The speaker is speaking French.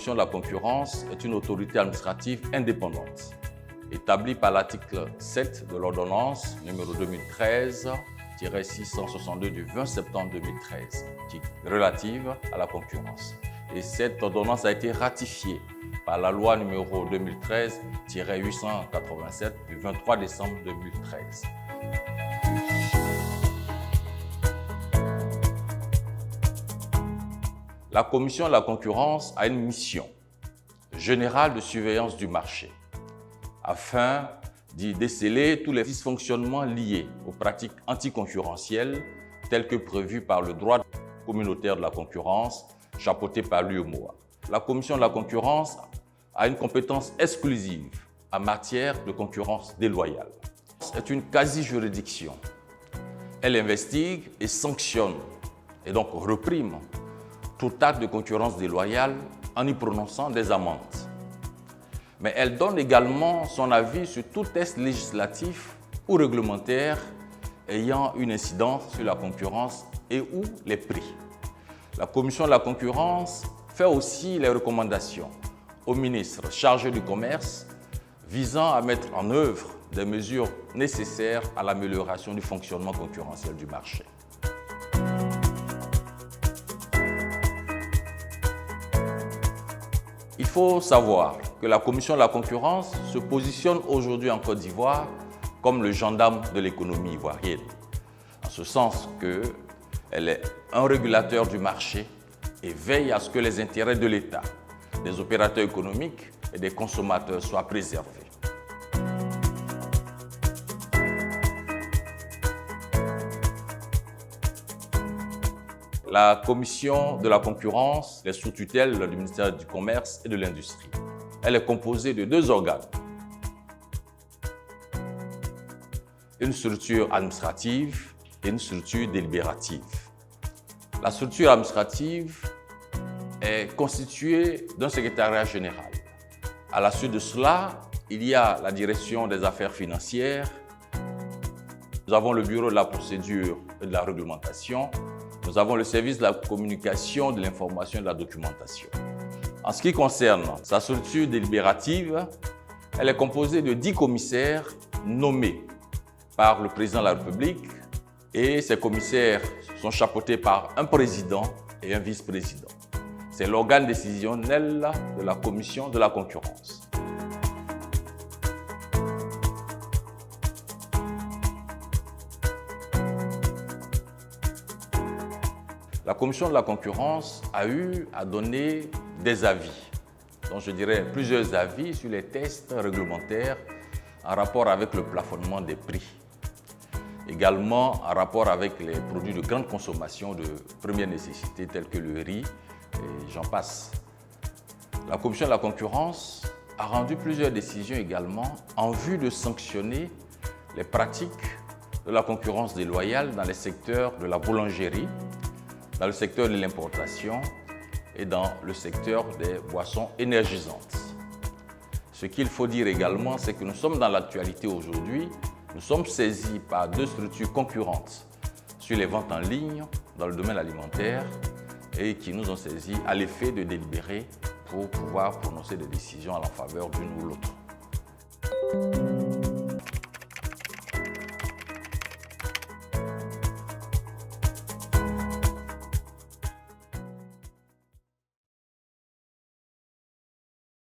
Commission de la concurrence est une autorité administrative indépendante, établie par l'article 7 de l'ordonnance numéro 2013-662 du 20 septembre 2013, qui est relative à la concurrence. Et cette ordonnance a été ratifiée par la loi numéro 2013-887 du 23 décembre 2013. La Commission de la concurrence a une mission générale de surveillance du marché afin d'y déceler tous les dysfonctionnements liés aux pratiques anticoncurrentielles telles que prévues par le droit communautaire de la concurrence chapeauté par l'UEMOA. La Commission de la concurrence a une compétence exclusive en matière de concurrence déloyale. C'est une quasi-juridiction. Elle investigue et sanctionne et donc réprime tout acte de concurrence déloyale en y prononçant des amendes. Mais elle donne également son avis sur tout texte législatif ou réglementaire ayant une incidence sur la concurrence et ou les prix. La Commission de la concurrence fait aussi les recommandations au ministre chargé du commerce visant à mettre en œuvre des mesures nécessaires à l'amélioration du fonctionnement concurrentiel du marché. Il faut savoir que la Commission de la concurrence se positionne aujourd'hui en Côte d'Ivoire comme le gendarme de l'économie ivoirienne, en ce sens qu'elle est un régulateur du marché et veille à ce que les intérêts de l'État, des opérateurs économiques et des consommateurs soient préservés. La Commission de la concurrence est sous tutelle du ministère du Commerce et de l'Industrie. Elle est composée de deux organes. Une structure administrative et une structure délibérative. La structure administrative est constituée d'un secrétariat général. À la suite de cela, il y a la direction des affaires financières. Nous avons le bureau de la procédure et de la réglementation. Nous avons le service de la communication, de l'information et de la documentation. En ce qui concerne sa structure délibérative, elle est composée de 10 commissaires nommés par le président de la République et ces commissaires sont chapeautés par un président et un vice-président. C'est l'organe décisionnel de la Commission de la concurrence. La Commission de la concurrence a eu à donner des avis, donc je dirais plusieurs avis sur les tests réglementaires en rapport avec le plafonnement des prix. Également en rapport avec les produits de grande consommation de première nécessité tels que le riz et j'en passe. La Commission de la concurrence a rendu plusieurs décisions également en vue de sanctionner les pratiques de la concurrence déloyale dans les secteurs de la boulangerie, dans le secteur de l'importation et dans le secteur des boissons énergisantes. Ce qu'il faut dire également, c'est que nous sommes dans l'actualité aujourd'hui. Nous sommes saisis par deux structures concurrentes sur les ventes en ligne dans le domaine alimentaire et qui nous ont saisis à l'effet de délibérer pour pouvoir prononcer des décisions à la faveur d'une ou l'autre.